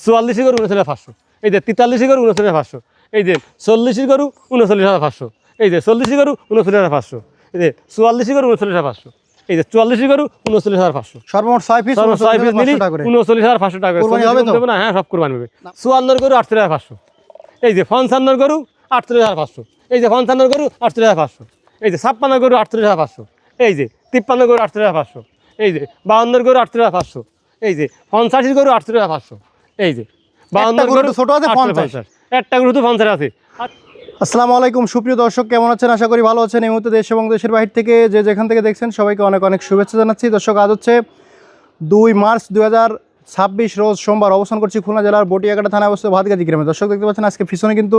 44 গরু 39,500, এই যে 43 গরু 39,500, এই যে 40 গরু 39,500, এই যে 40 গরু 39,500, এই যে 44 গরু 39,500, এই যে 44 গরু 39,500, সর্বমোট 6 পিস 6 পিস নিলি 39,500 টাকা করে। 39,500 টাকা কুরবানি হবে তো? না? হ্যাঁ, সব কুরবানি হবে। 54 গরু 38,500, এই যে 55 গরু 38,500, এই যে 55 গরু 38,500, এই যে 56 গরু 38,500, এই যে 53 গরু 38,500, এই যে 52 গরু 38,500, এই যে 85 গরু 38,500, এই যে 52 গরু ছোট আছে 50, একটা গরু তো 50 আছে। আসসালামু আলাইকুম সুপ্রিয় দর্শক, কেমন আছেন? আশা করি ভালো আছেন। এই মুহূর্তে দেশ এবং দেশের বাইরে থেকে যে যেখান থেকে দেখছেন সবাইকে অনেক অনেক শুভেচ্ছা জানাচ্ছি। দর্শক, আজ হচ্ছে 2 মার্চ 2026 রোজ সোমবার। অবস্থান করছি খুলনা জেলার বটিয়াঘাটা থানায় অবস্থিত ভাতগাজী গ্রামে। দর্শক, দেখতে পাচ্ছেন আজকে পিছনে কিন্তু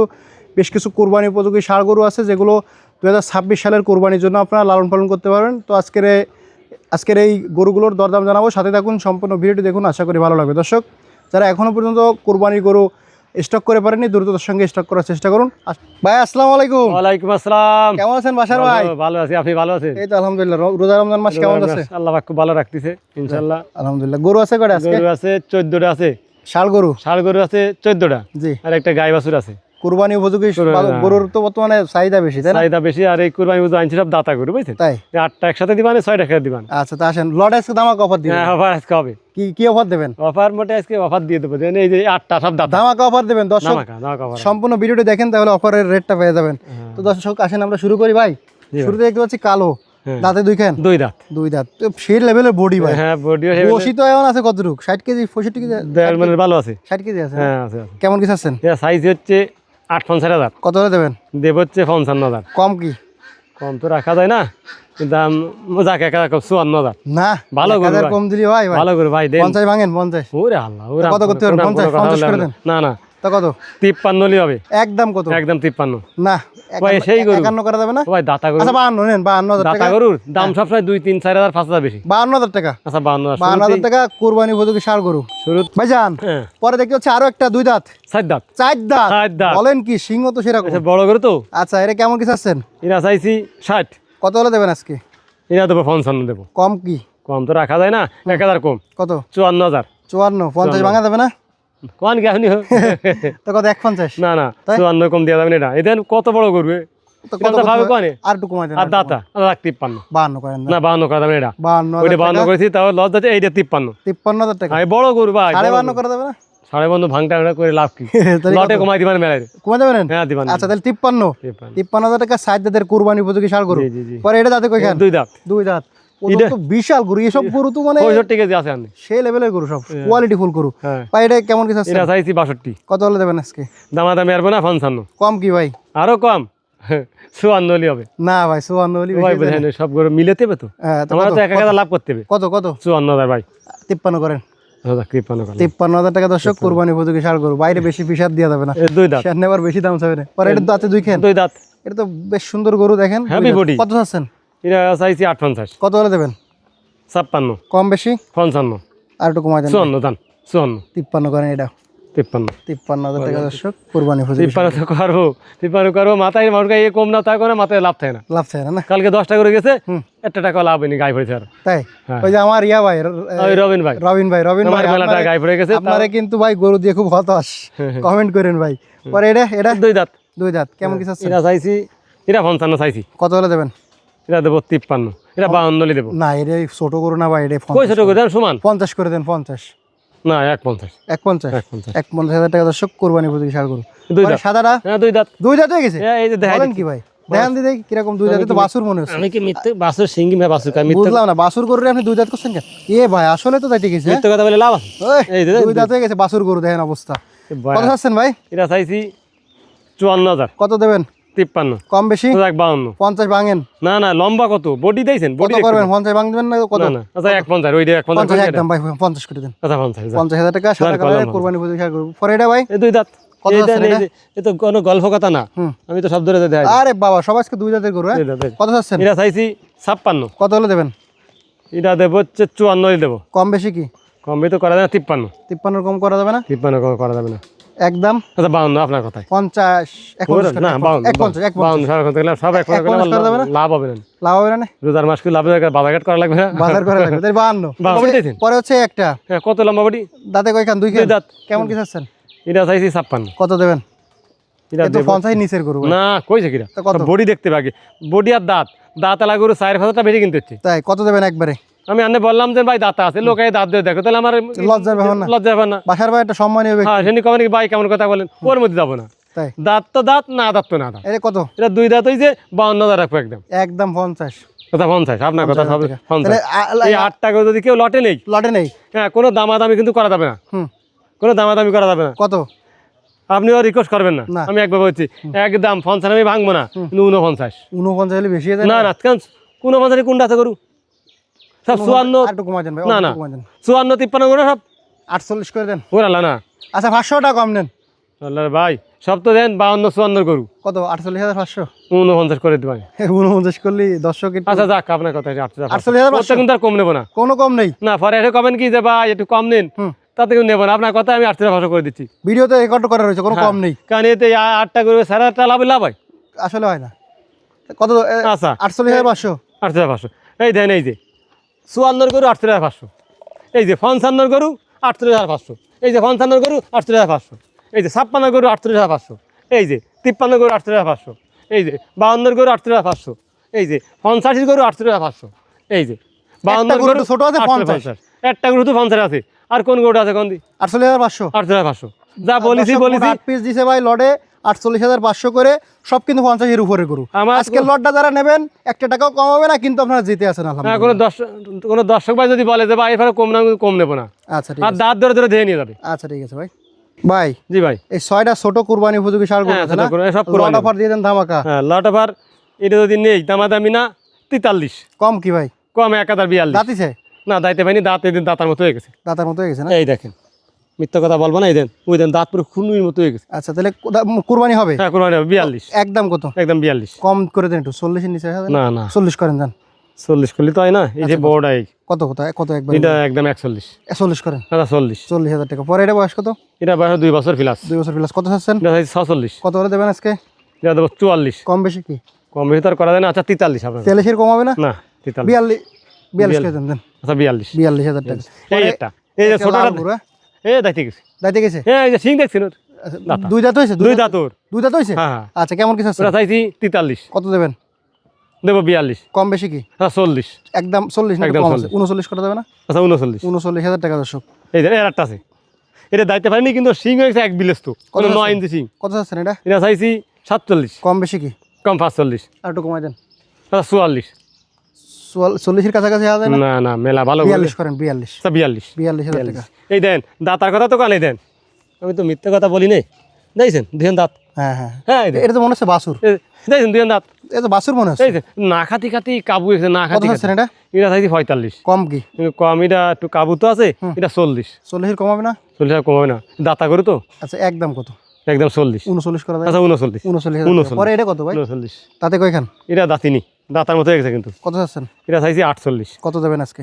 বেশ কিছু কোরবানি উপযোগী ষাঁড় গরু আছে, যেগুলো 2026 সালের কোরবানির জন্য আপনারা লালন পালন করতে পারবেন। তো আজকের এই গরুগুলোর দরদাম জানাবো, সাথে থাকুন, সম্পূর্ণ ভিডিওটি দেখুন, আশা করি ভালো লাগবে। দর্শক, যারা এখনও পর্যন্ত কোরবানির গরু স্টক করে পারেননি, দ্রুততার সঙ্গে স্টক করার চেষ্টা করুন। ভাই আসসালামু আলাইকুম। ওয়ালাইকুম আসসালাম। কেমন আছেন বাসার ভাই? ভালো আছি, আপনি ভালো আছেন? এই তো আলহামদুলিল্লাহ। রোজা রমজান মাস কেমন আছে? আল্লাহ পাক খুব ভালো রাখতেছে ইনশাআল্লাহ। আলহামদুলিল্লাহ। গরু আছে কয়টা আজকে? গরু আছে 14টা আছে। ষাঁড় গরু আছে 14টা, জি। আর একটা গাই বাছুর আছে। কুরবানি উপযোগী গরুর তো বর্তমানে চাহিদা বেশি, তাই না? চাহিদা বেশি, আর এই কুরবানি উপযোগী আনছি সব দাতা গরু, বুঝছেন? তাই 8টা একসাথে দিবান, 6টা একসাথে দিবান। আচ্ছা, তা আসেন লট আজকে ধামাকা অফার দিবেন। হ্যাঁ, অফার আজকে হবে। কি অফার দেবেন? অফার মোটে আজকে অফার দিয়ে দেবো, এই যে 8টা সব দাতা ধামাকা অফার দেবেন। দর্শক, ধামাকা offer। সম্পূর্ণ ভিডিওটি দেখেন, তাহলে অফারের রেটটা পেয়ে যাবেন। তো দর্শক, আসেন আমরা শুরু করি ভাই। শুরুতে দেখতে পাচ্ছি কালো, দাঁতে দুই খান, দুই দাঁত। দুই দাঁত, সেই লেভেলের বডি ভাই। হ্যাঁ, বডিও বসি তো এমন আছে কতটুকু? 60 কেজি 65 কেজি মানে ভালো আছে। 60 কেজি আছে? হ্যাঁ, আছে। কেমন কি চাচ্ছেন? এটা সাইজ হচ্ছে 58,000। কত হলে দেবেন? দেব হচ্ছে 55,000। কম কি? কম তো রাখা যায় না, দাম যাকে 54,000। না, ভালো গরু ভাই। কম দিলি ভাই। ভালো করে ভাই দেন। 50 ভাঙেন 50। ওরে আল্লাহ, ওরে কত করতে পারবেন? 50 করে দেন। না না, তা কত? 53 হবে। একদম কত? একদম 53। না, ভাই সেই গরু 51 করা যাবে না? ভাই দাতা গরু। আচ্ছা 52 নেন, 52,000 দাতা টাকা। গরুর দাম সবসময় 2, 3, 4,000, 5,000 বেশি। 52,000 টাকা। আচ্ছা 52,000 52,000 টাকা কুরবানি উপযোগী ষাঁড় গরু শুরু। ভাইজান। হ্যাঁ, পরে দেখতে হচ্ছে আরো একটা দুই দাঁত, 4 দাঁত। 4 দাঁত। 4 দাঁত। বলেন কি, সিংহ তো সেরকম। আচ্ছা, বড় গরু তো। আচ্ছা, এটা কেমন কি চাচ্ছেন? এরা চাইছি 60। কত হলে দেবেন আজকে? এরা দেবো 55 দেবো। কম কি? কম তো রাখা যায় না, 1,000 কম। কত? 54,000। 54। 50 ভাঙা যাবে না? কোন কি আপনি? তো কত? 150? না না, 54 কম দেওয়া যাবে না। এটা এদের কত বড় গরু? তো কত ভাবে কোনে আর একটু কমাই দেন। আর দাতা 53। 52 করেন না, 52 করা যাবে না। এটা 52,000 ওইটা 52 করেছি, তাও লস যাচ্ছে। এইটা 53। 53,000 টাকা। আমি বড় গরু ভাই। 52 করা যাবে না? 52 ভাঙটা করে লাভ কি? তাহলে লটে কত? কমাই দিবেন মেলায়। কমাই দেবেন? হ্যাঁ, দিবেন। আচ্ছা, তাহলে 53,000 টাকা 60 দাঁতের কুরবানি উপযোগী ষাঁড় গরু। জি জি জি। পরে এটা দাঁতে কয়খান? দুই দাঁত। দুই দাঁত। ওটা তো বিশাল গরু। এসব গরু তো মানে 65 কেজি আছে আপনি। সেই লেভেলের গরু, সব কোয়ালিটি ফুল গরু। হ্যাঁ, ভাই এটা কেমন কি চাচ্ছেন? এটা চাইছি 62। কত হলে দেবেন আজকে? দামাদামি আসবো না, 55। কম কি ভাই? আরো কম, 54 হলে হবে। না ভাই, 54 হলে ভাই বেশি বুঝেন, সব গরু মিলে দেবে তো। হ্যাঁ, তো আমার কত? তো 1,000 লাভ করতে হবে। কত? 54,000 ভাই। 53 করেন। 53 করে। 53,000 টাকা দর্শক, কুরবানি উপযোগী ষাঁড় গরু। বাইরে বেশি ফিসাদ দেওয়া যাবে না। দুই দাঁত। সে নেবার বেশি দাম চাবে না। পরে এটা দাঁতে দুই খান। দুই দাঁত। এটা তো বেশ সুন্দর গরু, দেখেন। Heavy body। কত চাচ্ছেন? এটা চাইছি 58। কত হলে দেবেন? 56। কম বেশি? 55। আর একটু কমাই দেন। 54 দান। 54। 53 করেন। এটা 53। 53,000 টাকা দর্শক, কুরবানি উপযোগী। 53 তো করবো। 53 করবো, মাথায় মানুষ গায়ে কম না, তা করে মাথায় লাভ থাকে না। লাভ চাই না? কালকে 10টা করে গেছে, একটা টাকা লাভ হয়নি, গায়ে পড়েছে। আর তাই? হ্যাঁ। ওই যে আমার ইয়া ভাই, ওই রবিন ভাই রবিন ভাই মেলাটা গায়ে পড়ে গেছে। আপনারা কিন্তু ভাই গরু দিয়ে খুব হতাশ। কমেন্ট করেন ভাই। পরে এটা দুই দাঁত। দুই দাঁত। কেমন কি চাচ্ছেন? এটা চাইছি, এটা 55 চাইছি। কত হলে দেবেন? এটা দেবো 53। এটা 52 দেবো। না, এটা ছোট গরু না ভাই, এটা কই ছোট করে দেন, সমান। 50 করে দেন। 50 না, 150। 51,000 টাকা দর্শক, কুরবানি উপযোগী ষাঁড় গরু। দুই পরে দাঁত। সাদাটা? হ্যাঁ, দুই দাঁত। দুই দাঁত হয়ে গেছে? এই যে দেখাই বলেন কি ভাই? দেখান দিদি কিরকম দুই দাঁতে? তো বাছুর মনে হচ্ছে। আমি কি মিথ্যে বাসুর সিঙ্গি মে বাসুর কাই মিথ্যে বুঝলাম না, বাছুর গরু আপনি দুই দাঁত করছেন কেন? ভাই আসলে তো তাই ঠিক আছে। মিথ্যে কথা বলে লাভ আছে? এই যে দুই দাঁত হয়ে গেছে বাছুর গরু, দেখেন অবস্থা। কত চাচ্ছেন ভাই? এটা চাইছি 54,000। কত দেবেন? 53। কম বেশি? 52। 50 ভাঙেন। না না, লম্বা কত বডি দিয়েছেন? কত করবেন? 50 ভাঙবেন না? কত? না না, আচ্ছা 150। ওই যে 150 50 একদম ভাই, 50 করে দেন। আচ্ছা 50। 50,000 টাকা সাদা কালারের কুরবানি উপযোগী ষাঁড় গরু। পরে এটা ভাই এই দুই দাঁত। কত চাচ্ছেন এটা? এ তো কোনো গল্প কথা না, আমি তো সব ধরে দেখাই। আরে বাবা, সব আজকে দুই দাঁতের গরু। কত চাচ্ছেন? এটা চাইছি 56। কত হলে দেবেন? এটা দেবো হচ্ছে 54 দেবো। কম বেশি কি? কম তো করা যাবে না, 53। 53 কম করা যাবে না? 53 করা যাবে না। একদম আচ্ছা 52 আপনার কথায় 50 51 না 52 52 সারা কথা সব এক এক পঞ্চাশ করে দেবে না? লাভ হবে না লাভ হবে না রোজার মাস কি লাভ হবে বাজার ঘাট করা লাগবে না বাজার করে লাগবে তাই 52 52 দিয়েছেন? পরে হচ্ছে একটা হ্যাঁ কত লম্বা বডি দাঁতে কয়খান দুই খান দুই দাঁত। কেমন কি চাচ্ছেন এটা চাইছি 56 কত দেবেন এটা এ তো দেব 50 নিচের গরু ভাই। না কইছে কিরা তা কত? বডি দেখতে পাগে বডি আর দাঁত দাঁত আলা গরু 4000 টাকা বেশি কিনতে হচ্ছে তাই কত দেবেন একবারে আমি আন্নে বললাম যে ভাই দাঁত আছে লোকে দাঁত দিয়ে দেখো তাহলে আমার লজ্জার ব্যাপার না? লজ্জা ব্যাপার না বাসার ভাই একটা সম্মানীয় ব্যক্তি হ্যাঁ সেনি কমেন ভাই কেমন কথা বলেন ওর মধ্যে যাবো না তাই দাঁত তো দাঁত না দাঁত তো না দাঁত এটা কত এটা দুই দাঁত হইছে 52,000 রাখবো একদম একদম 50 কথা 50 আপনার কথা 50,000 হবে টাকা। 50 তাহলে এই 8 টাকা যদি কেউ লটে নেই লটে নেই হ্যাঁ কোনো দামাদামি কিন্তু করা যাবে না হুম কোনো দামাদামি করা যাবে না কত আপনিও রিকোয়েস্ট করবেন না না। আমি একবার বলছি একদম 50 আমি ভাঙবো না কিন্তু 49 49 হলে বেশি হয়ে যায় না না কেন 49 কোনটা আছে গরু সব 54 আর একটু কমা দেন ভাই না, না। কমা দেন 54 53 গরু সব 48 করে দেন ওরালা না আচ্ছা 500 টাকা কম নেন আল্লাহ ভাই সব তো দেন 52 54 গরু কত 48,500 49 করে দিবেন 49 করলে দর্শক একটু আচ্ছা যাক আপনার কথা 48,500 ওটা কিন্তু আর কম নেবো না কোনো কম নেই না পরে এসে কমেন কি যে ভাই একটু কম নিন হুম তাতে কেউ নেবো না আপনার কথা আমি 48 করে দিচ্ছি ভিডিওতে রেকর্ড করা রয়েছে কোনো কম নেই কারণ এতে 8টা গরু 8.5 লাভ লাভ হয় আসলে হয় না কত আচ্ছা 48,500 48,500 এই দেন এই যে 54 গরু 48,500 এই যে 55 গরু 48,500 এই যে 55 গরু 48,500 এই যে 56 গরু 48,500 এই যে 53 গরু 48,500 এই যে 52 গরু 48,500 এই যে 85 গরু 48,500 এই যে 52 গরু গরু তো ছোট আছে 50 একটা গরু তো 50 আছে আর কোন গরুটা আছে কোন দি 48,500 48,500 যা বলেছি 8 পিস দিছে ভাই লটে 48,500 করে সব কিন্তু 50 এর উপরে গরু আমার আজকে লটটা যারা নেবেন একটা টাকাও কম হবে না কিন্তু আপনারা জিতে আছেন হ্যাঁ আলহামদুলিল্লাহ কোনো দর্শক ভাই যদি বলে যে ভাই এবারে কম না কম নেবো না আচ্ছা ঠিক আর আছে দাঁত ধরে ধরে ধেয়ে নিয়ে যাবে আচ্ছা ঠিক আছে ভাই ভাই জি ভাই এই 6টা ছোট কুরবানি উপযোগী ষাঁড় গরু হ্যাঁ, আছে ছোট না কুরবানি, সব কুরবানি। লট অফার দিয়ে দেন ধামাকা হ্যাঁ লট অফার এটা যদি নেই দামাদামি না 43 কম কি ভাই কম 1042 দাঁতিছে না দাইতে পাইনি দাঁত এই দিন দাঁতার মতো হয়ে গেছে দাঁতার মতো হয়ে গেছে না এই দেখেন মিথ্যা কথা বলবো না এই দেন ওই দেন দাঁত পুরো খুনুর মতো হয়ে গেছে আচ্ছা তাহলে কুরবানি হবে হ্যাঁ কোরবানি হবে 42 একদম কত একদম 42 কম করে দেন একটু 40 এর নিচে হবে না না 40 করেন দেন 40 করলে তো হয় না এই যে বড়টা এই কত কত একবার এটা একদম 41 40 করেন আচ্ছা 40 40,000 টাকা পরে এটা বয়স কত এটা বয়স 2 বছর প্লাস 2 বছর প্লাস কত চাচ্ছেন এটা হচ্ছে 46 কত করে দেবেন আজকে এটা দেবো 44 কম বেশি কি কম বেশি তো আর করা যায় না আচ্ছা 43 আপনার 40 এর কম হবে না না 43 42 করে দেন দেন আচ্ছা 42 42,000 টাকা এই একটা এই যে ছোটটা এই দেখতে গেছে দাইতে গেছে হ্যাঁ এই যে সিং দেখছেন ওর দাঁতা। দুই দাঁত হয়েছে দুই দাঁতর দুই দাঁত হয়েছে হ্যাঁ হ্যাঁ আচ্ছা কেমন কি চাচ্ছেন ওরা চাইছি 43 কত দেবেন দেবো 42 কম বেশি কি হ্যাঁ 40 একদম 40 না একটু একদম কম আছে 40 39 করে দেবে না আচ্ছা 39 39,000 টাকা দর্শক এই যে এর একটা আছে এটা দাইতে পারিনি কিন্তু সিং হয়েছে এক বিলেস তো কত কোনো 9 আছে? ইঞ্চি সিং কত চাচ্ছেন এটা এটা চাইছি 47 কম বেশি কি কম 45 আর একটু কমাই দেন আচ্ছা 44 40 এর কাছাকাছি হবে না না না মেলা ভালো 42 করেন 42 আচ্ছা 42 42,000 টাকা এই দেন দাঁতার কথা তো কানে দেন আমি তো মিথ্যে কথা বলি নাই দেখছেন দুজন দাঁত হ্যাঁ হ্যাঁ হ্যাঁ এই দেন। এটা তো মনে হচ্ছে বাসুর দেখছেন দুজন দাঁত এটা তো বাসুর মনে হচ্ছে এই যে না খাতি খাতি কাবু হয়েছে না কত খাতি চাচ্ছেন এটা এটা চাইছি 45 কম কি কিন্তু কম এটা একটু কাবু তো আছে এটা 40 40 এর কম হবে না 40 টাকা কমাবে না দাতা করু তো আচ্ছা একদম কত একদম 40 39 করে দেন আচ্ছা 39 39,000 টাকা। পরে এটা কত ভাই 39 তাতে কয়খান এটা দাঁতিনি দাঁতার মতো হয়ে গেছে কিন্তু কত চাচ্ছেন এটা চাইছি 48 কত দেবেন আজকে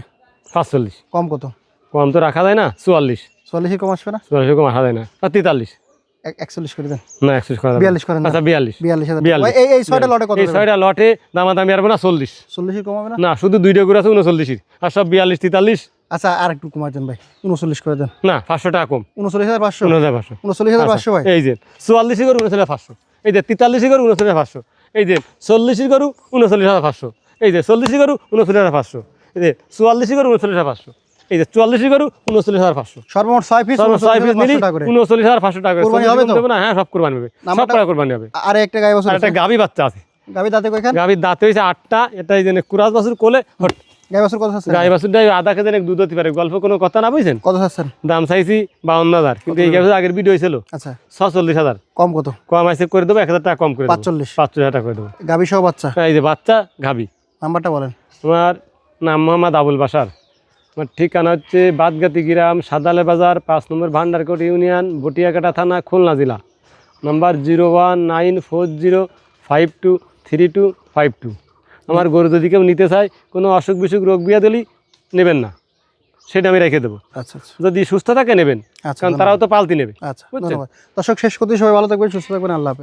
45 কম কত কম তো রাখা যায় না 44 40 এর কম আসবে না 44 কম রাখা যায় না আর 43 41 করে দেন না 41 করা যাবে 42 করেন না। আচ্ছা 42 42,000 42 টাকা। এই 6টা লটে কত এই দেবেন ছয়টা লটে দামাদামি আসবে না 40 40 এর কম হবে না না শুধু দুইটা করে আছে 39 আর সব 42 43 আচ্ছা আর একটু কমাই দেন ভাই 39 করে দেন না 500 টাকা কম 39,500 500 39,500 ভাই এই যে 44 করে 39,500 এই যে 43 করে 39,500 এই যে 40 করে 39,500 এই যে 40 করে 39,500 এই যে 44 করে 39,500 এই যে 44 করে 39,500 সর্বমোট 6 পিস সর্ব 6 পিস নিলি 39,500 করে 39,500 টাকা করে কুরবানি হবে তো? দেবো না হ্যাঁ সব কুরবানি হবে সব নাম্বারটা- টাকা কুরবানি হবে আর একটা গাই বছর আর একটা গাভী বাচ্চা আছে গাবি দাঁতে কয়খান গাভীর দাঁত হয়েছে 8টা এটা এই যে কুরাজ বাছুর কোলে হট গাই বছর কত চাচ্ছেন গাই বাছুরটাই আধা কেজি নাকি দুধ হতে পারে গল্প কোনো কথা না বুঝছেন কত চাচ্ছেন দাম চাইছি 52,000 কিন্তু এই গাভীর আগের ভিডিও হয়েছিল আচ্ছা 46,000 কম কত কম আইসে করে দেবো 1,000 টাকা কম করে দেবো 45 45,000 টাকা করে দেবো গাবি সহ বাচ্চা এই যে বাচ্চা গাভী নাম্বারটা বলেন আমার নাম মোহাম্মদ আবুল বাসার আমার ঠিকানা হচ্ছে বাদগাতি গ্রাম সাদালে বাজার 5 নম্বর ভান্ডারকোট ইউনিয়ন বটিয়াকাটা থানা খুলনা জেলা নাম্বার 01940523252 আমার গরু যদি কেউ নিতে চায় কোনো অসুখ বিসুখ রোগ বিয়াদলি নেবেন না সেটা আমি রেখে দেবো। আচ্ছা আচ্ছা যদি সুস্থ থাকে নেবেন, আচ্ছা কারণ তারাও তো পালতি নেবে। আচ্ছা বুঝছেন? ধন্যবাদ দর্শক, শেষ করতে সবাই ভালো থাকবেন, সুস্থ থাকবেন, আল্লাহ হাফেজ।